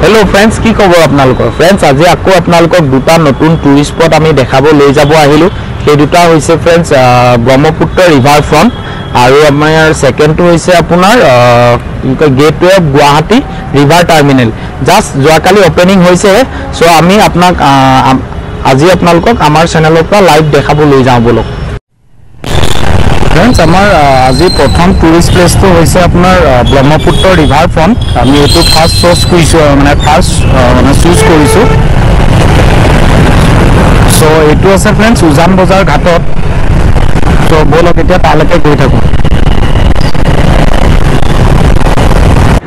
Hello friends की खबर आपनालोকৰ friends আজি আকৌ आपनाলোকক দুটা নতুন টুৰিষ্ট স্পট আমি দেখাব লৈ যাব আহিলো সেই দুটা হৈছে फ्रेंड्स ব্ৰহ্মপুত্ৰ ৰিভাৰ ফ্ৰন্ট আৰু আমাৰ সেকেন্ডটো হৈছে আপোনাৰ gateway of Guwahati river terminal just যোৱাকালি ওপেনিং হৈছে সো আমি আপোনাক আজি आपनालोকক আমাৰ চেনেলৰ পৰা লাইভ দেখাব লৈ যাওঁ বলক फ्रेंड्स आमार आज प्रथम टूरिस्ट प्लेस तो होइसे आपनार ब्रह्मपुत्र रिभार फ्रंट आमी एतु फार्स्ट चूज करिसु माने फार्स्ट चूज करिसु सो एतु আছে फ्रेंड्स उजान बजार घाटत तो बोलक एटा तालके गई थाकु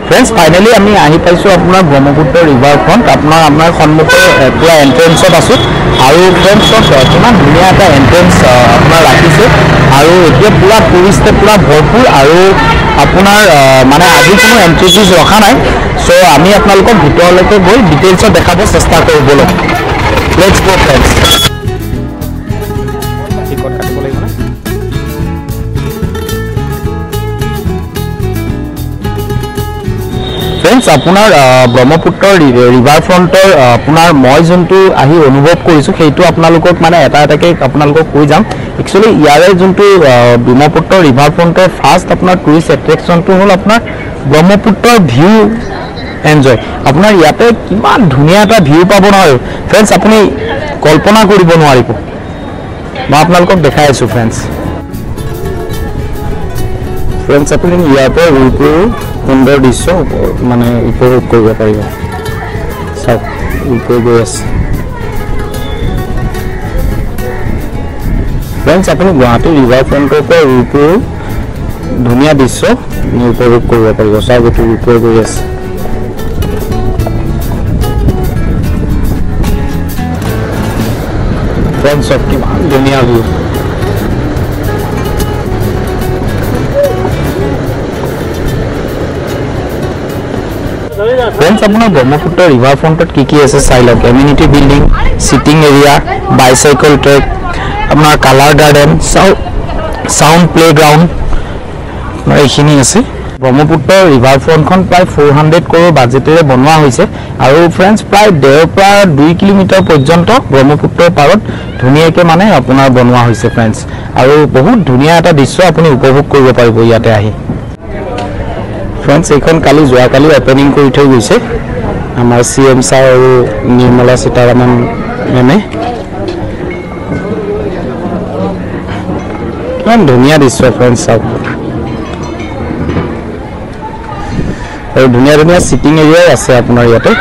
फ्रेंड्स फाइनली आमी आही पाइसु आपनार ब्रह्मपुत्र रिभार फ्रंट आपनार सन्मुखे पुरा एंट्रेंसत आसु आरो फ्रेंड्स किमान धुनिया এটা एंट्रेंस आपनार राखिसे आरो एतिया पुरा टूरिस्टे पुरा भरपूर आरो आपनार माने आजि कोनो एंट्री फीस रखा नाइ सो आमी आपनालोকক ভিতৰলৈকে গৈ ডিটেইলছ দেখাব চেষ্টা কৰো বলো लेट्स गो फ्रेंड्स टिकट কাটিব লাগিব না फ्रेंड्स आपनार ब्रह्मपुत्र रिभार फ्रंटर आपनार मैं जोंतु आही अनुभव करिसु हेतु आपनालोকক माने एटा एटाके आपनालोকক কৈ যাম एक्चुअली यारे जोंतु ब्रह्मपुत्र रिभार फ्रंटर फार्स्ट आपनार टूरिस्ट एट्रैक्शन तो हल आपनार ब्रह्मपुत्र व्यू एन्जॉय आपनार याते किमान धुनिया एटा व्यू पाबो নহয় फ्रेंड्स আপুনি कल्पना কৰিব নোৱাৰিব মই आपनालोকক দেখাই আছো फ्रेंड्स আপুনি ইয়াতে ৰুপু सुंदर दृश्य माने उपभोग কৰিব পাৰিব সব উপভোগ আছে फ्रेंड्स আপুনি গুৱাহাটী ৰিভাৰ ফ্ৰন্টৰ পৰা ৰুপু ধুনিয়া দৃশ্য উপভোগ কৰিব পাৰিব সব এটো উপভোগ আছে फ्रेंड्स সব কিমান ধুনিয়া ভিউ फ्रेंड्स अपना ब्रह्मपुत्र रिभार फ्रंटत की আছে साइलक amenity building sitting area bicycle track अपना कलर गार्डन साउंड प्लेग्राउंड एखिनि আছে ब्रह्मपुत्र रिभार फ्रंटखन प्राय 400 करोड़ बाजेटेरे बनवा होइसे आरो फ्रेंड्स प्राय 1.5 পৰা 2 किलोमीटर पर्यंत ब्रह्मपुत्र पारत धुनियाके माने अपना बनवा होइसे फ्रेंड्स आरो बहुत धुनिया এটা दृश्य আপুনি उपभोग কৰিব পাৰিব ইয়াতে আহি फ्रेंड्स एखन काली जोआ काली ओपनिंग কৰি থৈ গৈছে আমাৰ सीएम सार আৰু निर्मला सीतारमण মেমে কিমান ধুনিয়া দৃশ্য फ्रेंड्स সব আৰু ধুনিয়া ধুনিয়া সিটিং এৰিয়া আছে আপোনাৰ ইয়াতে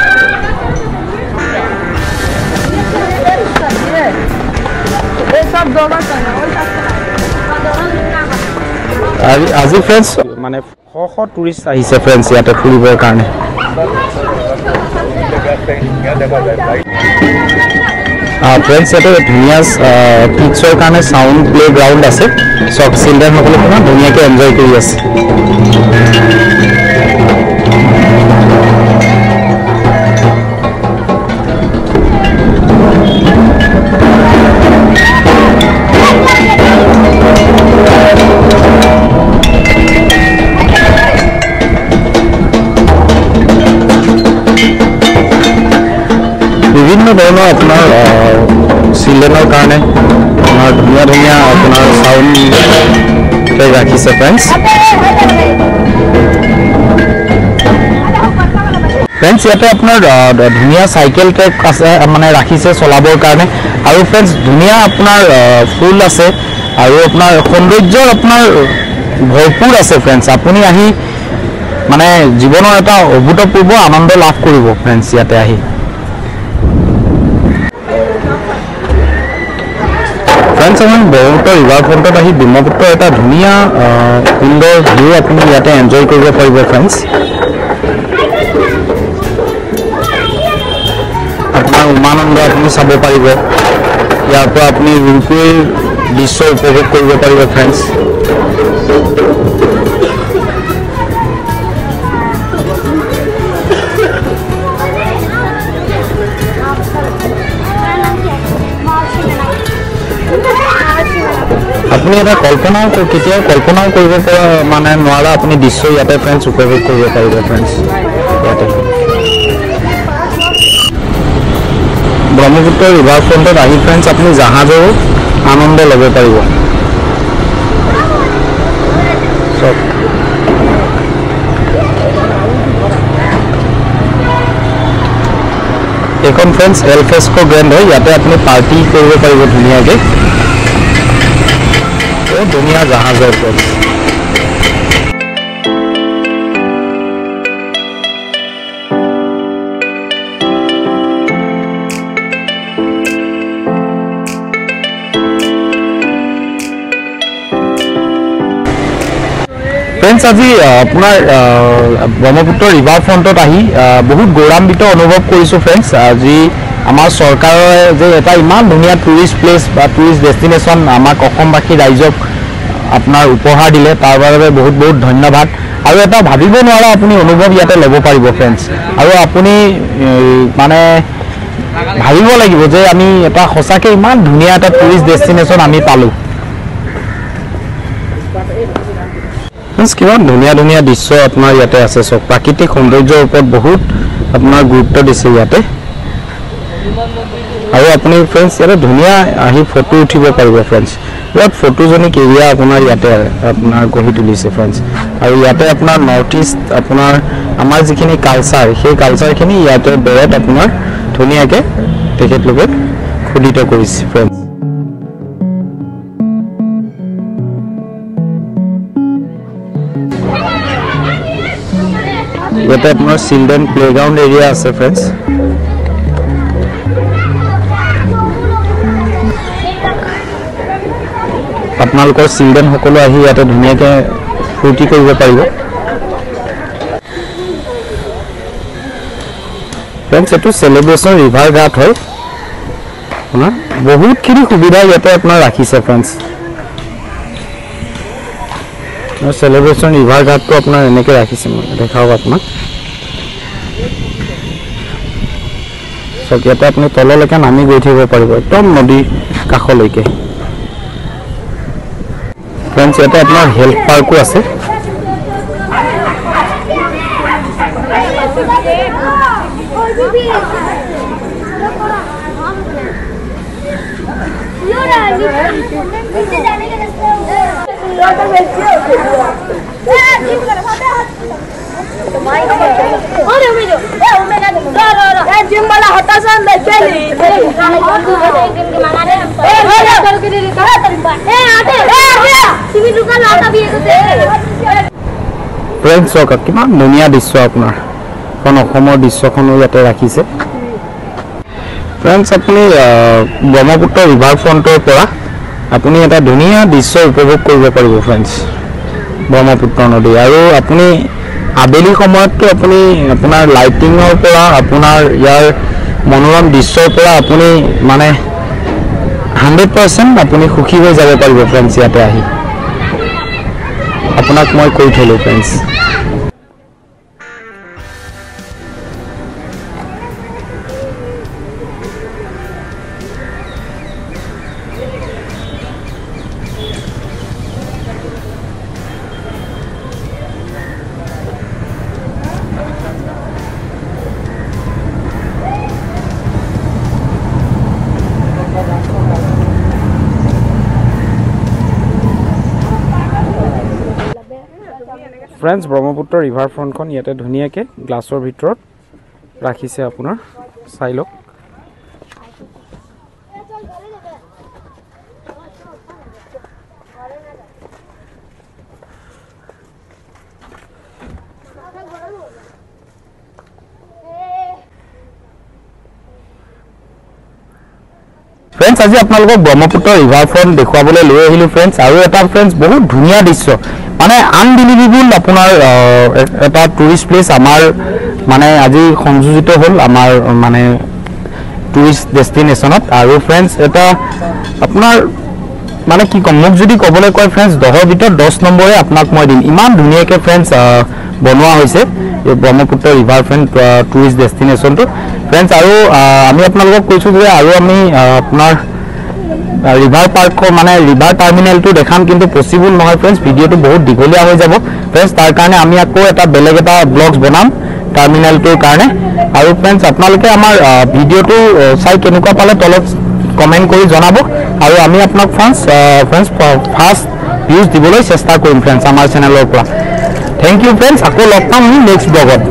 আজি फ्रेंड्स माने टूरिस्ट आहिसे फ्रेंड्स याते फुरिबर कारणे फ्रेंड्स याते धुनिया किड्सर कारणे साउंड प्ले ग्राउंड আছে सब चिल्ड्रेन সকলে কিমান ধুনিয়াকে এনজয় কৰি আছে বিভিন্ন ধৰণৰ আপোনাৰ চিলড্ৰেনৰ কাৰণে আমাৰ ধুনিয়া ধুনিয়া আপোনাৰ সাউন্ড প্লে ৰাখিছে फ्रेंड्स ইয়াতে আপোনাৰ ধুনিয়া সাইকেল ট্ৰেক আছে মানে ৰাখিছে চলাবৰ কাৰণে আৰু फ्रेंड्स ধুনিয়া আপোনাৰ ফুল আছে আৰু আপোনাৰ সৌন্দৰ্যৰ আপোনাৰ ভৰপুৰ আছে फ्रेंड्स আপুনি আহি মানে জীৱনৰ এটা অভূতপূৰ্ব আনন্দ লাভ কৰিব फ्रेंड्स ইয়াতে আহি फ्रेंड्स अपन ब्रह्मपुत्र रिभार फ्रंटत आही ब्रह्मपुत्र एटा धुनिया सुंदर व्यू अपनी याते एन्जॉय কৰিব পাৰিব फ्रेंड्स আপোনাৰ উমানন্দ আপুনি চাব পাৰিব ইয়াৰ পৰা আপুনি ৰুপৰ দৃশ্য উপভোগ কৰিব পাৰিব फ्रेंड्स अपनी এটা কল্পনা কেতিয়া কল্পনা কৰিব পৰা মানে নোৱাৰা আপুনি দৃশ্য ইয়াতে फ्रेंड्स উপভোগ কৰিব পাৰিব फ्रेंड्स ইয়াতে ব্ৰহ্মপুত্ৰ ৰিভাৰ ফ্ৰণ্টত আহি ফ্ৰেণ্ডছ আপুনি জাহাজৰো আনন্দ ল'ব পাৰিব চব এখন ফ্ৰেণ্ডছ এল ফেস্কো গ্ৰেণ্ড হয় ইয়াতে আপুনি পাৰ্টি কৰিব পাৰিব ধুনীয়াকৈ ধুনীয়া জাহাজৰ ফ্ৰেণ্ডছ ফ্ৰেণ্ডছ আজি আপোনাৰ ব্ৰহ্মপুত্ৰ ৰিভাৰ ফ্ৰণ্টত আহি বহুত গৌৰৱান্বিত অনুভৱ কৰিছোঁ ফ্ৰেণ্ডছ আজি আমাৰ চৰকাৰে যে এটা ইমান ধুনীয়া টুৰিষ্ট প্লেচ বা টুৰিষ্ট ডেষ্টিনেশ্যন আমাক অসমবাসী ৰাইজক আপোনাৰ উপহাৰ দিলে তাৰ বাবে বহুত বহুত ধন্যবাদ আৰু এটা ভাবিব নোৱাৰা আপুনি অনুভৱ ইয়াতে ল'ব পাৰিব ফ্ৰেণ্ডছ আৰু আপুনি মানে ভাবিব লাগিব যে আমি এটা সঁচাকৈ ইমান ধুনীয়া এটা টুৰিষ্ট ডেষ্টিনেশ্যন আমি পালোঁ কিমান ধুনীয়া ধুনীয়া দৃশ্য আপোনাৰ ইয়াতে আছে চব প্ৰাকৃতিক সৌন্দৰ্যৰ ওপৰত বহুত আপোনাৰ গুৰুত্ব দিছে ইয়াতে আৰু আপুনি ফ্ৰেণ্ডছ ইয়াতে ধুনীয়া আহি ফটো উঠিব পাৰিব ফ্ৰেণ্ডছ ইয়াত ফটোজেনিক এৰিয়া আপোনাৰ ইয়াতে আপোনাৰ গঢ়ি তুলিছে ফ্ৰেণ্ডছ আৰু ইয়াতে আপোনাৰ নৰ্থ ইষ্ট আপোনাৰ আমাৰ যিখিনি কালচাৰ সেই কালচাৰখিনি ইয়াতে বেৰত আপোনাৰ ধুনীয়াকৈ তেখেতলোকে খোদিত কৰিছে ফ্ৰেণ্ডছ ইয়াতে আপোনাৰ চিলড্ৰেন প্লেগ্ৰাউণ্ড এৰিয়া আছে ফ্ৰেণ্ডছ আপোনালোকৰ চিলড্ৰেন সকলো আহি ইয়াতে ধুনীয়াকৈ ফূৰ্তি কৰিব পাৰিব ফ্ৰেণ্ডছ এইটো চেলিব্ৰেশ্যন ৰিভাৰ ঘাট হয় আপোনাৰ বহুতখিনি সুবিধা ইয়াতে আপোনাৰ ৰাখিছে ফ্ৰেণ্ডছ চেলিব্ৰেশ্যন ৰিভাৰ ঘাটটো আপোনাৰ এনেকৈ ৰাখিছে মই দেখাওক আপোনাক চব ইয়াতে আপুনি তললৈকে নামি গৈ থাকিব পাৰিব একদম নদীৰ কাষলৈকে ফ্ৰেণ্ডছ ইয়াতে আপোনাৰ হেল্থ পাৰ্কো আছে ফ্ৰেণ্ডছ চাওক কিমান ধুনীয়া দৃশ্য আপোনাৰ এখন অসমৰ দৃশ্যখনো ইয়াতে ৰাখিছে ফ্ৰেণ্ডছ আপুনি ব্ৰহ্মপুত্ৰ ৰিভাৰ ফ্ৰণ্টৰ পৰা আপুনি এটা ধুনীয়া দৃশ্য উপভোগ কৰিব পাৰিব ফ্ৰেণ্ডছ ব্ৰহ্মপুত্ৰ নদী আৰু আপুনি আবেলি সময়ততো আপুনি আপোনাৰ লাইটিঙৰ পৰা আপোনাৰ ইয়াৰ মনোৰম দৃশ্যৰ পৰা আপুনি মানে 100% আপুনি সুখী হৈ যাব পাৰিব ফ্ৰেণ্ডছ ইয়াতে আহি আপোনাক মই কৈ থলোঁ ফ্ৰেণ্ডছ ফ্ৰেণ্ডছ ব্ৰহ্মপুত্ৰ ৰিভাৰ ফ্ৰণ্টখন ইয়াতে ধুনীয়াকৈ গ্লাছৰ ভিতৰত ৰাখিছে আপোনাৰ চাই লওক ফ্ৰেণ্ডছ আজি আপোনালোকক ব্ৰহ্মপুত্ৰ ৰিভাৰ ফ্ৰণ্ট দেখুৱাবলৈ লৈ আহিলোঁ ফ্ৰেণ্ডছ আৰু এটা ফ্ৰেণ্ডছ বহুত ধুনীয়া দৃশ্য মানে আনবিলিভেবল আপোনাৰ এটা টুৰিষ্ট প্লেচ আমাৰ মানে আজি সংযোজিত হ'ল আমাৰ মানে টুৰিষ্ট ডেষ্টিনেশ্যনত আৰু ফ্ৰেণ্ডছ এটা আপোনাৰ মানে কি ক'ম মোক যদি ক'বলৈ কয় ফ্ৰেণ্ডছ 10ৰ ভিতৰত 10 নম্বৰে আপোনাক মই দিম ইমান ধুনীয়াকৈ ফ্ৰেণ্ডছ বনোৱা হৈছে এই ব্ৰহ্মপুত্ৰ ৰিভাৰ ফ্ৰণ্ট টুৰিষ্ট ডেষ্টিনেশ্যনটো ফ্ৰেণ্ডছ আৰু আমি আপোনালোকক কৈছোঁ যে আৰু আমি আপোনাৰ ৰিভাৰ পাৰ্কৰ মানে ৰিভাৰ টাৰ্মিনেলটো দেখাম কিন্তু পচিবল নহয় ফ্ৰেণ্ডছ ভিডিঅ'টো বহুত দীঘলীয়া হৈ যাব ফ্ৰেণ্ডছ তাৰ কাৰণে আমি আকৌ এটা বেলেগ এটা ব্লগছ বনাম টাৰ্মিনেলটোৰ কাৰণে আৰু ফ্ৰেণ্ডছ আপোনালোকে আমাৰ ভিডিঅ'টো চাই কেনেকুৱা পালে তলত কমেণ্ট কৰি জনাব আৰু আমি আপোনাক ফ্ৰেণ্ডছ ফাৰ্ষ্ট ভিউজ দিবলৈ চেষ্টা কৰিম ফ্ৰেণ্ডছ আমাৰ চেনেলৰ পৰা। থ্যাংক ইউ ফ্ৰেণ্ডছ, আকৌ লগ পাম নেক্সট ব্লগত।